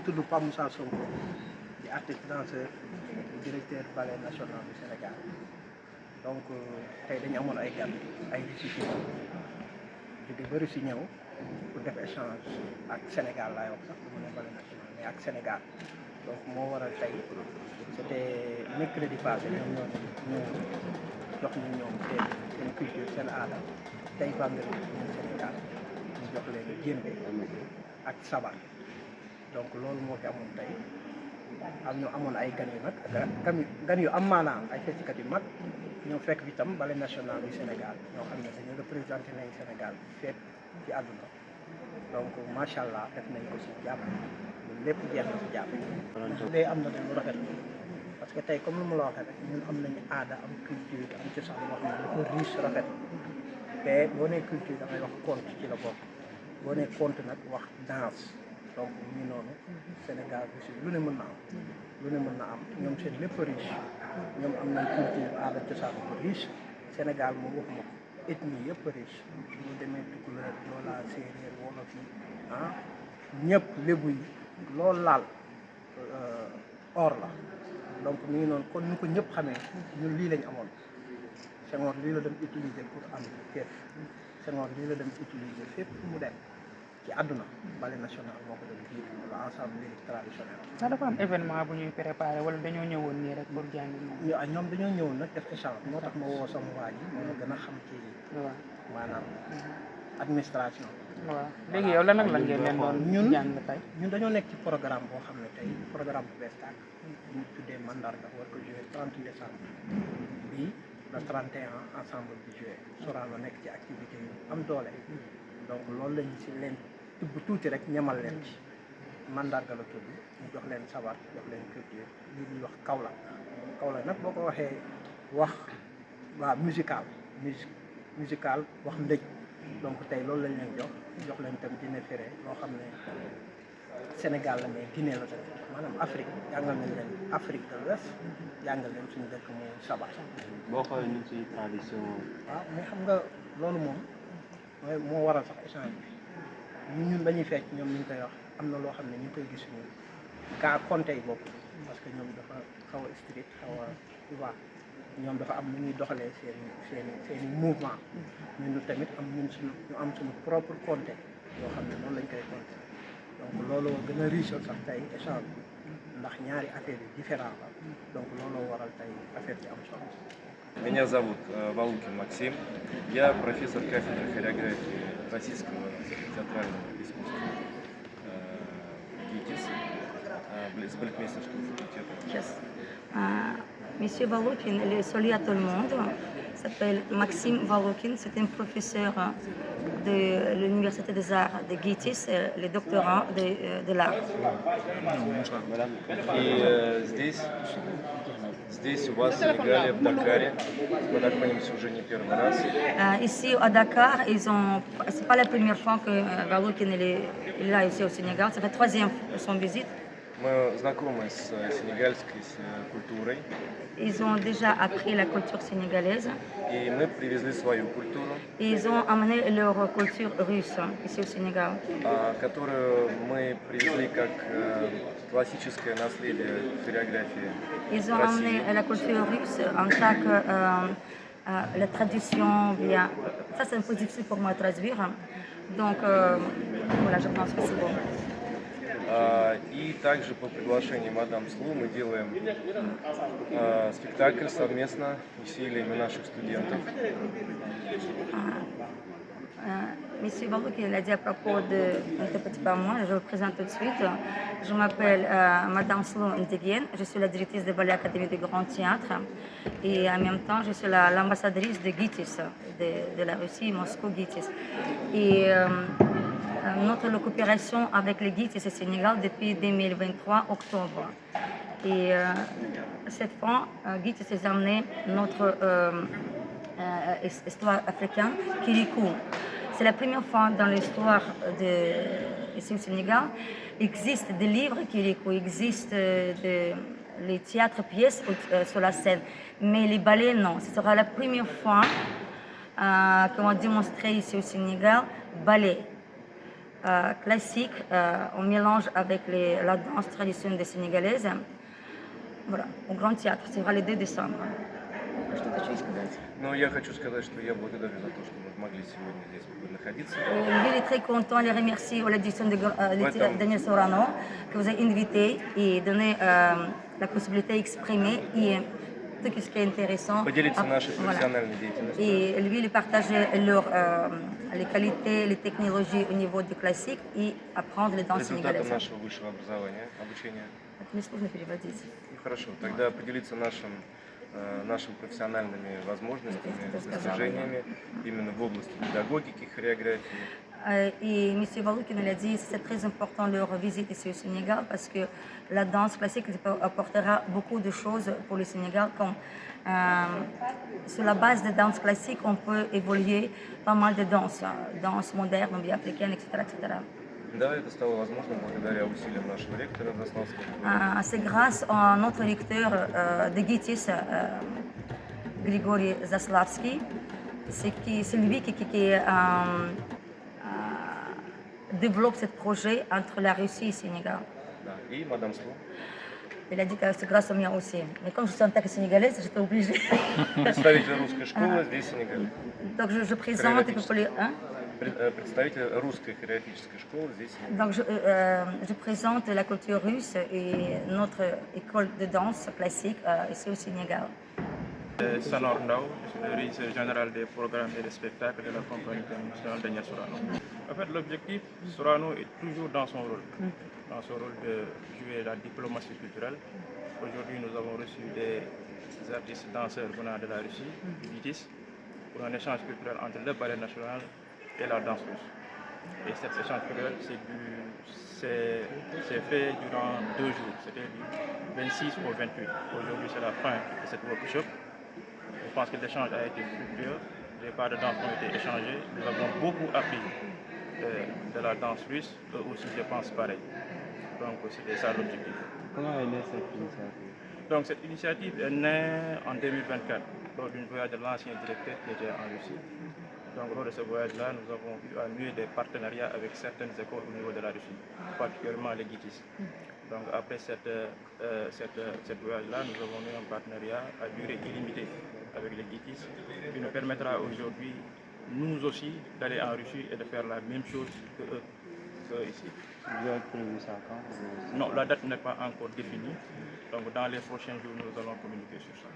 tudd Pape Moussa Sonko di artiste danseur directeur ballet national du Sénégal donc tey dañu amoon ay gan ay récipient jóge bëri si ñëw pour def échange ak Sénégal laay wax sax bu mu ne ballet national mais ak Sénégal donc moo waral tey c'était mercredi passé ñoom ñoo ñëw jox ñu ñoom seen culture seen aada tey vendredi ñun Sénégal ñu jox leen jéembe ak sabar donc loolu moo fi amoon tey am ñu amoon ay gan yu nag gan yu am maanaam ay festikat yu mag ñoo fekk fi tam ballet national du Sénégal ñoo xam ne dañu représenté nañ Sénégal fépp ci àdduna donc macha allah def nañ ko si jàpp ñun lépp jeex na si jàpp day am na lu rafet parce que tey comme lu ma la waxee rek ñun am nañu aada am culture am cosaan boo xam ne dafa riche rafet te boo nee culture da ngay wax conte ci la bokk boo nee conte nag wax danse donc ñu noonu Sénégal aussi lu ne mën na am lu ne mën na am ñoom seen lépp riche ñoom am nañ culture aada cosaan bu riche Sénégal moom waxuma ko ethnie yëpp riche ñu demee Tukulóor loola séeréer wolof yi ah ñëpp lébu yi loolu laal or la donc mi ngi noonu kon ñu ko ñëpp xamee ñun lii lañ amoon Senghor lii la dem utiliser pour am fépp Senghor lii la dem utiliser fépp fu mu dem ci àdduna ballet national moo ko doon jiitu wala ensemble lyrique traditionnel. ndax dafa am événement bu ñuy préparé wala dañoo ñëwoon nii rek pour jàngi moom. ñoom dañoo ñëwoon nag def échange moo tax ma woo sama waa ji moo gën a xam ci maanaam administration. waaw léegi yow lan ak lan ngeen leen doon ñun jàng tey. ñun dañoo nekk ci programme boo xam ne tey programme bu bees tàkk ñu tuddee mandarga war ko jouer 30 décembre bii le 31 ensemble bi jouer Sorano nekk ci activité yu am doole donc loolu lañ ci leen tibb tuuti rek ñamal leen ci mandarga la tudd ñu jox leen sabar jox leen culture lii ñuy wax Kaolack nag boo ko waxee wax waa musical wax ndëj donc tey loolu lañ leen jox leen tam dîner féré loo xam ne Sénégal la mais Guinée la tamit maanaam Afrique jàngal nañ leen Afrique de l'Ouest jàngal leen suñu dëkk muy sabar. boo xoolee ñun suñu tradition. waaw mais xam nga loolu moom moo waral sax échange bi ñun dañuy fecc ñoom ñu ngi koy wax am na loo xam ne ñu ngi koy gis ñun kaa compté yi bopp parce que ñoom dafa xaw a strict xaw a tu vois ñoom dafa am nu ñuy doxalee seen mouvement ñun tamit am ñun suñu ñu am suñu propre compté yoo xam ne noonu lañ koy compté donc loolu gën a riche sax tey échange bi ndax ñaari affaire yi différent la donc looloo waral tey affaire bi am solo. Меня зовут Валукин Максим, я профессор кафедры хореографии российского театрального искусства ГИТИС с балетмейстерского факультета. Monsieur Valokin, il est solide à tout le monde. Il s'appelle Maxime Valokin, c'est un professeur de l'Université des Arts de GITIS, le doctorat de l'art. Voilà. И здесь у вас играли в Дакаре, мы так понимаем, уже не первый раз. Ici à Dakar, c'est pas la première fois que Valokin est là ici au Sénégal, ça fait troisième son visite. Мы знакомы с сенегальской культурой. Ils ont déjà appris la culture sénégalaise. И мы привезли свою культуру. Ils ont amené leur culture russe ici au Sénégal. Которую мы привезли как классическое наследие хореографии. Ils ont amené la culture russe en tant que la tradition bien. Ça c'est un peu difficile pour moi à traduire. Donc voilà, je pense que c'est bon. И также по приглашению мадам Слу мы делаем спектакль совместно усилиями наших студентов. Monsieur Valokin, il a dit à propos de petit pas moi, je vous présente tout de suite. Je m'appelle Madame Slou Ntegien, je suis la directrice de Ballet Académie du Grand Théâtre et en même temps je suis l'ambassadrice de GITIS, de la Russie, Moscou GITIS. Et notre coopération avec les GITIS au Sénégal depuis 2023 octobre. Et cette fois, GITIS a amené notre histoire africaine, Kirikou. C'est la première fois dans l'histoire ici au Sénégal, il existe des livres Kirikou, il existe les théâtres pièces sur la scène, mais les ballets non. Ce sera la première fois qu'on va démontrer ici au Sénégal ballet. classique, on mélange avec la danse traditionnelle des Sénégalaises. Voilà, au Grand Théâtre, c'est le 2 décembre. Что-то еще сказать? Но я хочу сказать, что я благодарю за то, что мы могли сегодня здесь находиться. Lui, il est très content, il remercie la direction de Welcome. Daniel Sorano que vous avez invité et donné la possibilité d'exprimer et tout ce qui est intéressant. Поделиться Voilà. нашей профессиональной деятельностью. Et lui, il partageait les qualités, les technologies au niveau du classique et apprendre les danses Результатом sénégalaises. нашего высшего образования, обучения. Это мне сложно переводить. Ну, хорошо, тогда поделиться нашими профессиональными возможностями, Это сказала, достижениями именно в области педагогики, хореографии. Et M. Valoukine l'a dit, c'est très important leur visite ici au Sénégal parce que la danse classique apportera beaucoup de choses pour le Sénégal. Comme sur la base de danse classique, on peut évoluer pas mal de danses, danse moderne, ou bien africaine, etc., etc. Да, это стало возможным благодаря усилиям нашего ректора Заславского. C'est grâce à notre lecteur de Gitis, Grigory Zaslavsky, c'est lui qui développe ce projet entre la Russie et le Sénégal. Да, и мадам Слу, Il a dit que c'est grâce à moi aussi. Mais comme je suis en tant que sénégalaise, j'étais obligée. представитель русской школы здесь в Сенегале. Donc je présente, hein? Представитель русской хореографической школы здесь в Сенегале. Donc je présente la culture russe et notre école de danse classique ici au Sénégal. Sanor Ndao, je suis le régisseur général des programmes et des spectacles de la compagnie internationale Daniel Sorano. En fait, l'objectif, Sorano est toujours dans son rôle de jouer la diplomatie culturelle. Aujourd'hui, nous avons reçu des artistes danseurs venant de la Russie, du Gitis, pour un échange culturel entre le ballet national et la danse russe. Et cet échange culturel, c'est fait durant 2 jours, c'était du 26 au 28. Aujourd'hui, c'est la fin de cette workshop. Je pense que l'échange a été fructueux, les parts de danse ont été échangées, nous avons beaucoup appris de la danse russe, eux aussi je pense pareil. Donc c'était ça l'objectif. Comment est née cette initiative? Donc cette initiative est née en 2024, lors d'une voyage de l'ancien directeur qui était en Russie. Donc lors de ce voyage-là, nous avons pu nouer des partenariats avec certaines écoles au niveau de la Russie, particulièrement les Gitis. Donc après cette voyage-là, nous avons eu un partenariat à durée illimitée avec les Gitis qui nous permettra aujourd'hui, nous aussi, d'aller en Russie et de faire la même chose que eux ici. Vous avez prévu ça quand? Non, la date n'est pas encore définie. Donc dans les prochains jours, nous allons communiquer sur ça.